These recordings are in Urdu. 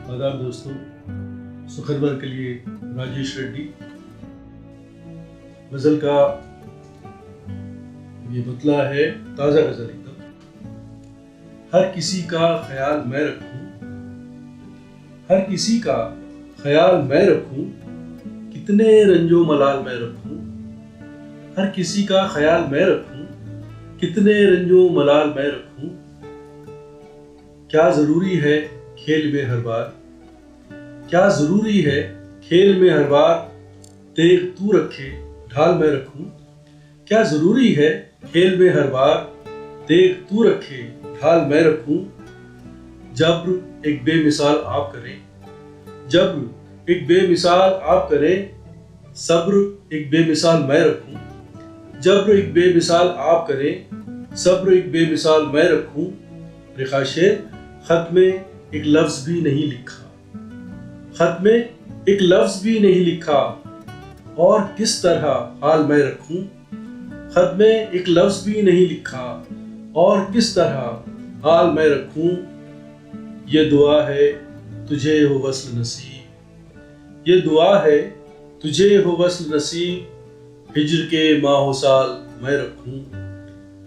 آداب دوستوں، سخربر کے لیے راجیش ریڈی غزل کا یہ مطلع ہے، تازہ غزل ایک دم۔ ہر کسی کا خیال میں رکھوں، ہر کسی کا خیال میں رکھوں، کتنے رنج و ملال میں رکھوں، ہر کسی کا خیال میں رکھوں، کتنے رنج و ملال میں رکھوں۔ کیا ضروری ہے کھیل میں ہر بار، کیا ضروری ہے کھیل میں ہر بار، تیغ تو رکھے ڈھال میں رکھوں۔ کیا ضروری ہے کھیل میں ہر بار، تیغ تو رکھے ڈھال میں رکھوں۔ جبر ایک بے مثال آپ کریں، جبر ایک بے مثال آپ کریں، صبر ایک بے مثال میں رکھوں۔ جبر ایک بے مثال آپ کریں، صبر ایک بے مثال میں رکھوں۔ رخا شعر، خط میں ایک لفظ بھی نہیں لکھا، خط میں ایک لفظ بھی نہیں لکھا، اور کس طرح حال میں رکھوں۔ خط میں ایک لفظ بھی نہیں لکھا، اور کس طرح حال میں رکھوں۔ یہ دعا ہے تجھے ہو وصل نصیب، یہ دعا ہے تجھے ہو وصل نصیب، ہجر کے ماہ و سال میں رکھوں۔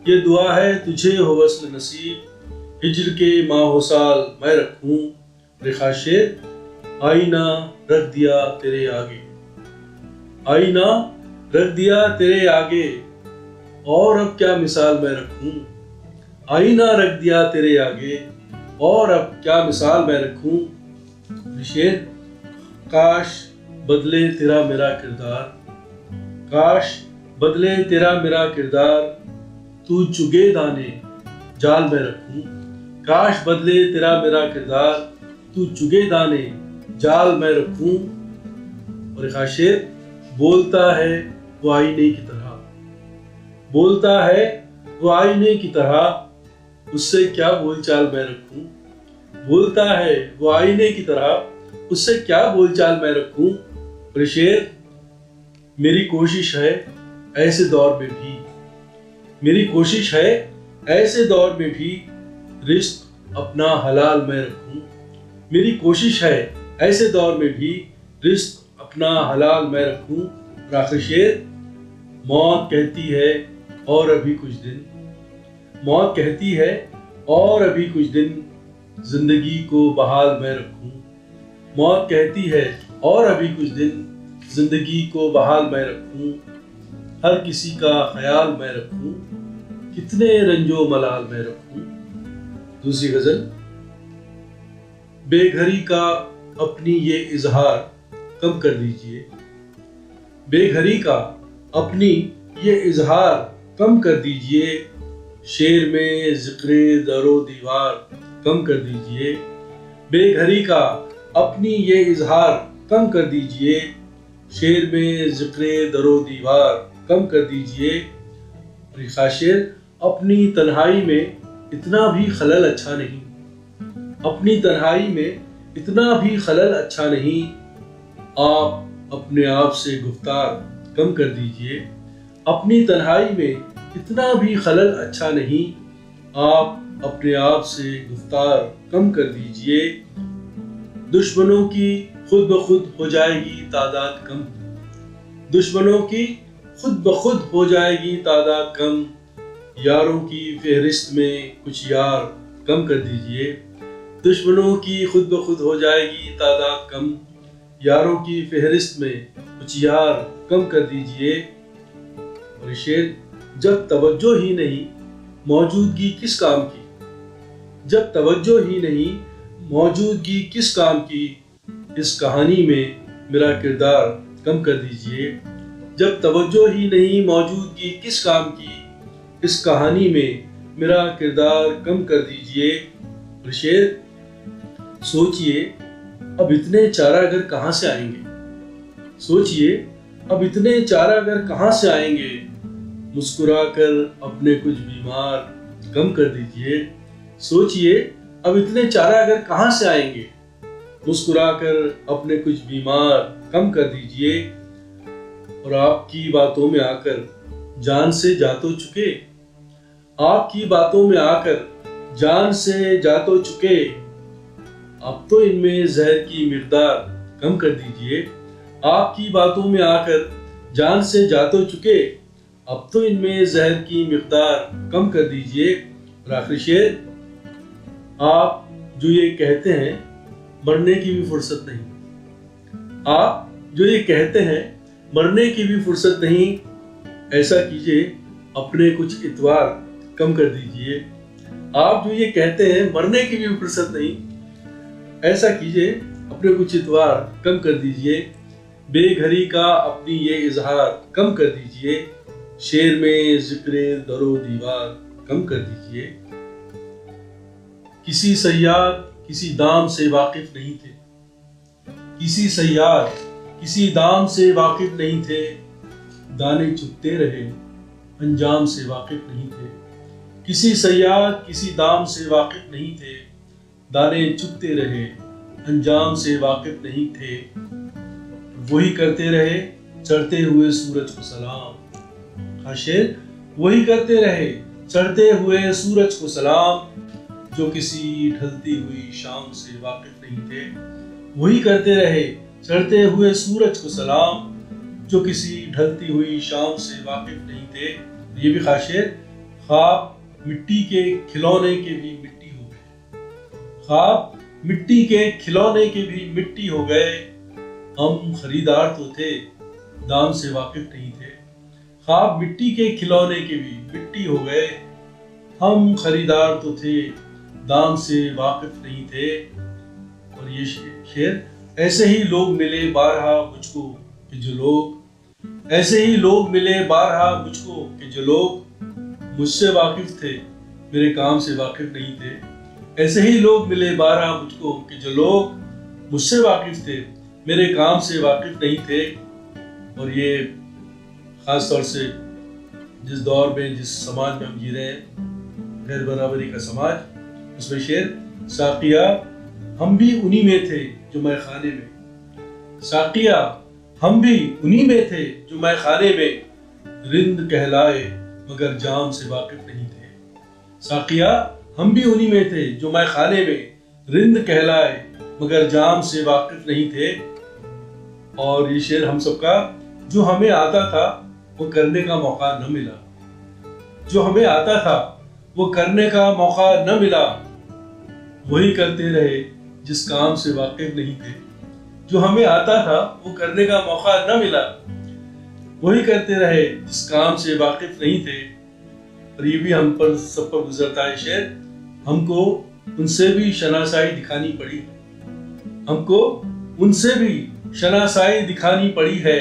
یہ دعا ہے تجھے ہو وصل نصیب، ہجر کے ماہ و سال میں رکھوں۔ رخا شعر، آئینہ رکھ دیا تیرے آگے، آئینہ رکھ دیا تیرے آگے، اور اب کیا مثال میں رکھوں۔ آئینہ رکھ دیا تیرے آگے، اور اب کیا مثال میں رکھوں۔ شعر، کاش بدلے تیرا میرا کردار، کاش بدلے تیرا میرا کردار، تو چگے دانے جال میں رکھوں۔ کاش بدلے تیرا میرا کردار، تو چگے دانے جال میں رکھوں۔ اور ایک شعر، بولتا ہے وہ آئینے کی طرح، بولتا ہے وہ آئینے کی طرح، اس سے کیا بول چال میں رکھوں۔ بولتا ہے وہ آئینے کی طرح، اس سے کیا بول چال میں رکھوں۔ اور شعر، میری کوشش ہے ایسے دور میں بھی، میری کوشش ہے ایسے دور میں بھی، رزق اپنا حلال میں رکھوں۔ میری کوشش ہے ایسے دور میں بھی، رزق اپنا حلال میں رکھوں۔ آخر شعر، موت کہتی ہے اور ابھی کچھ دن، موت کہتی ہے اور ابھی کچھ دن، زندگی کو بحال میں رکھوں۔ موت کہتی ہے اور ابھی کچھ دن، زندگی کو بحال میں رکھوں۔ ہر کسی کا خیال میں رکھوں، کتنے رنج و ملال میں رکھوں۔ دوسری غزل، بے گھری کا اپنی یہ اظہار کم کر دیجئے، بے گھری کا اپنی یہ اظہار کم کر دیجئے، شعر میں ذکر در و دیوار کم کر دیجئے۔ بے گھری کا اپنی یہ اظہار کم کر دیجئے، شعر میں ذکر در و دیوار کم کر دیجئے۔ رخا شعر، اپنی تنہائی میں اتنا بھی خلل اچھا نہیں، اپنی تنہائی میں اتنا بھی خلل اچھا نہیں، آپ اپنے آپ سے گفتار کم کر دیجئے۔ اپنی تنہائی میں اتنا بھی خلل اچھا نہیں، آپ اپنے آپ سے گفتار کم کر دیجئے۔ دشمنوں کی خود بخود ہو جائے گی تعداد کم، دشمنوں کی خود بخود ہو جائے گی تعداد کم، یاروں کی فہرست میں کچھ یار کم کر دیجئے۔ دشمنوں کی خود بخود ہو جائے گی تعداد کم، یاروں کی فہرست میں کچھ یار کم کر دیجئے۔ اور شعر، جب توجہ ہی نہیں موجودگی کس کام کی، جب توجہ ہی نہیں موجودگی کس کام کی، اس کہانی میں میرا کردار کم کر دیجئے۔ جب توجہ ہی نہیں موجودگی کس کام کی، اس کہانی میں میرا کردار کم کر دیجئے۔ اور شعر، سوچئے اب اتنے چارہ گر کہاں سے آئیں گے، سوچئے اب اتنے چارہ گر کہاں سے آئیں گے، مسکرا کر اپنے کچھ بیمار کم کر دیجئے۔ سوچئے اب اتنے چارہ گر کہاں سے آئیں گے، مسکرا کر اپنے کچھ بیمار کم کر دیجئے۔ اور آپ کی باتوں میں آ کر جان سے جا تو چکے، آپ کی باتوں میں آ کر جان سے جا تو چکے، اب تو ان میں زہر کی مقدار کم کر دیجئے، آپ کی باتوں میں آ کر جان سے جا تو چکے، اب تو ان میں زہر کی مقدار کم کر دیجئے۔ اور آخری شعر، آپ جو یہ کہتے ہیں مرنے کی بھی فرصت نہیں، آپ جو یہ کہتے ہیں مرنے کی بھی فرصت نہیں، ایسا کیجئے اپنے کچھ اتوار کم کر دیجئے۔ آپ جو یہ کہتے ہیں مرنے کی بھی فرصت نہیں، ایسا کیجئے اپنے کچھ اتوار کم کر دیجئے، بے گھری کا اپنی یہ اظہار کم کر دیجئے، شعر میں ذکر در و دیوار کم کر دیجئے۔ کسی صیاد کسی دام سے واقف نہیں تھے، کسی صیاد کسی دام سے واقف نہیں تھے، دانے چگتے رہے انجام سے واقف نہیں تھے۔ کسی صیاد کسی دام سے واقف نہیں تھے، دانے چگتے رہے انجام سے واقف نہیں تھے، وہی کرتے رہے چڑھتے ہوئے سورج کو سلام۔ حاشر، وہی کرتے رہے چڑھتے ہوئے سورج کو سلام، جو کسی ڈھلتی ہوئی شام سے واقف نہیں تھے، وہی کرتے رہے چڑھتے ہوئے سورج کو سلام، جو کسی ڈھلتی ہوئی شام سے واقف نہیں تھے۔ یہ بھی خاشر، خواب مٹی کے کھلونے کے بھی مٹی ہو گئے، خواب مٹی کے کھلونے کے بھی مٹی ہو گئے، ہم خریدار تو تھے دام سے واقف نہیں تھے۔ خواب مٹی کے کھلونے کے بھی مٹی ہو گئے، ہم خریدار تو تھے دام سے واقف نہیں تھے۔ اور یہ شعر، ایسے ہی لوگ ملے بارہا مجھ کو کہ جو لوگ، ایسے ہی لوگ ملے بارہا مجھ کو کہ جو لوگ مجھ سے واقف تھے میرے کام سے واقف نہیں تھے، ایسے ہی لوگ ملے بارہا مجھ کو کہ جو لوگ مجھ سے واقف تھے میرے کام سے واقف نہیں تھے۔ اور یہ خاص طور سے جس دور میں جس سماج میں ہم جی رہے ہیں، غیر برابری کا سماج، اس میں شعر، ساقیہ ہم بھی انہی میں تھے جو میں خانے میں، ساقیہ ہم بھی انہی میں تھے جو میں خانے میں، رند کہلائے مگر جام سے واقف نہیں تھے، ساقیہ ہم بھی انہی میں تھے جو میں خانے میں، رند کہلائے مگر جام سے واقف نہیں تھے۔ اور یہ شعر ہم سب کا، جو ہمیں آتا تھا وہ کرنے کا موقع نہ ملا، جو ہمیں آتا تھا وہ کرنے کا موقع نہ ملا، وہی کرتے رہے جس کام سے واقف نہیں تھے، جو ہمیں آتا تھا وہ کرنے کا موقع نہ ملا، وہی کرتے رہے جس کام سے واقف نہیں تھے۔ اور یہ بھی ہم پر سب پر گزرتا ہے شعر، ہم کو ان سے بھی شناسائی دکھانی پڑی، ہم کو ان سے بھی شناسائی دکھانی پڑی ہے،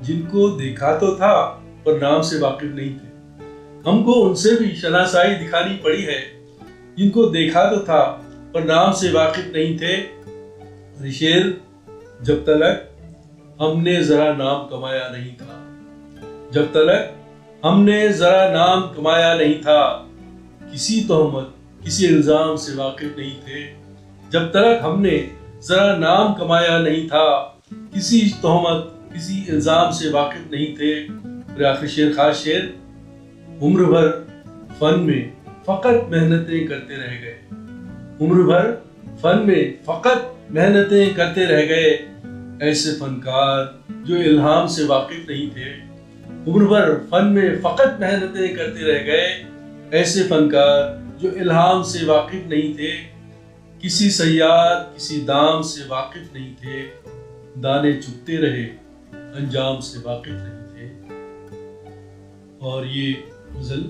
جن کو دیکھا تو تھا پر نام سے واقف نہیں تھے، ہم کو ان سے بھی شناسائی دکھانی پڑی ہے، جن کو دیکھا تو تھا پر نام سے واقف نہیں تھے۔ شعر، جب تلک ہم نے ذرا نام کمایا نہیں تھا، جب تلک ہم نے ذرا نام کمایا نہیں تھا، کسی تہمت کسی الزام سے واقف نہیں تھے، جب تلک ہم نے ذرا نام کمایا نہیں تھا، کسی تہمت کسی الزام سے واقف نہیں تھے۔ اور آخری شعر، خاص شعر، عمر بھر فن میں فقط محنتیں کرتے رہ گئے، عمر بھر فن میں فقط محنتیں کرتے رہ گئے، ایسے فنکار جو الہام سے واقف نہیں تھے، عمر بھر فن میں فقط محنتیں کرتے رہ گئے، ایسے فنکار جو الہام سے واقف نہیں تھے، کسی صیاد کسی دام سے واقف نہیں تھے، دانے چگتے رہے انجام سے واقف نہیں تھے۔ اور یہ غزل،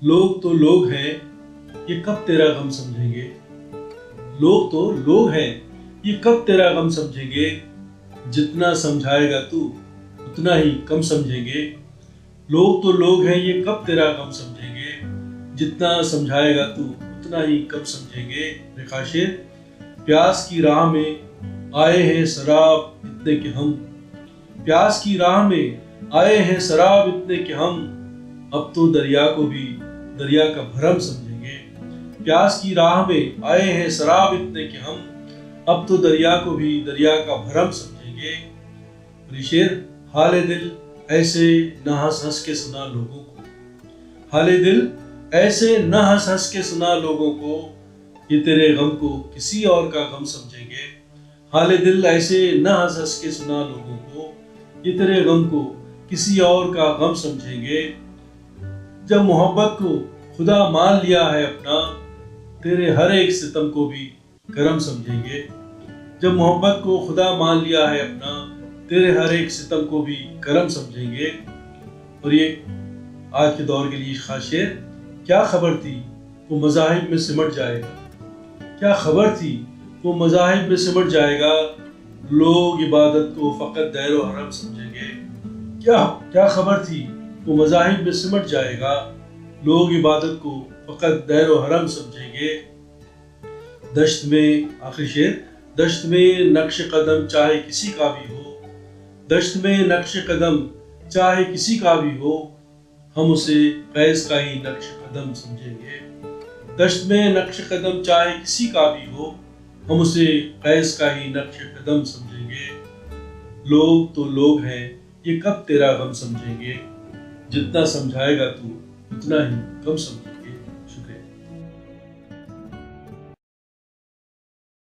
لوگ تو لوگ ہیں یہ کب تیرا غم سمجھیں گے، لوگ تو لوگ ہیں یہ کب تیرا غم سمجھیں گے، جتنا سمجھائے گا تو اتنا ہی کم سمجھیں گے، لوگ تو لوگ ہیں یہ کب تیرا غم سمجھیں گے، جتنا سمجھائے گا تو اتنا ہی کم سمجھیں گے۔ خاشر، پیاس کی راہ میں آئے ہیں سراب اتنے کہ ہم، پیاس کی راہ میں آئے ہیں سراب اتنے کہ ہم، اب تو دریا کو بھی دریا کا بھرم سمجھیں گے، پیاس کی راہ میں آئے ہیں سراب اتنے کہ ہم، اب تو دریا کو بھی دریا کا بھرم سمجھیں گے۔ شعر، حال دل ایسے نہ ہنس ہنس کے سنا لوگوں کو، حال دل ایسے نہ ہنس ہنس کے سنا لوگوں کو، یہ تیرے غم کو کسی اور کا غم سمجھیں گے۔ حال دل ایسے نہ ہنس ہنس کے سنا لوگوں کو، یہ تیرے غم کو کسی اور کا غم سمجھیں گے۔ جب محبت کو خدا مان لیا ہے اپنا، تیرے ہر ایک ستم کو بھی کرم سمجھیں گے۔ جب محبت کو خدا مان لیا ہے اپنا، تیرے ہر ایک ستم کو بھی کرم سمجھیں گے۔ اور یہ آج کے دور کے لیے خاص شعر، کیا خبر تھی وہ مذاہب میں سمٹ جائے گا، کیا خبر تھی وہ مذاہب میں سمٹ جائے گا، لوگ عبادت کو فقط دیر و حرم سمجھیں گے۔ کیا خبر تھی وہ مذاہب میں سمٹ جائے گا، لوگ عبادت کو فقط دیر و حرم سمجھیں گے۔ دشت میں آخری شعر، دشت میں نقش قدم چاہے کسی کا بھی ہو، دشت میں نقش قدم چاہے کسی کا بھی ہو، ہم اسے قیس کا ہی نقش قدم سمجھیں گے۔ دشت میں نقش قدم چاہے کسی کا بھی ہو، ہم اسے قیس کا ہی نقش قدم سمجھیں گے۔ لوگ تو لوگ ہیں، یہ کب تیرا غم سمجھیں گے، جتنا سمجھائے گا تو اتنا ہی کم سمجھیں گے۔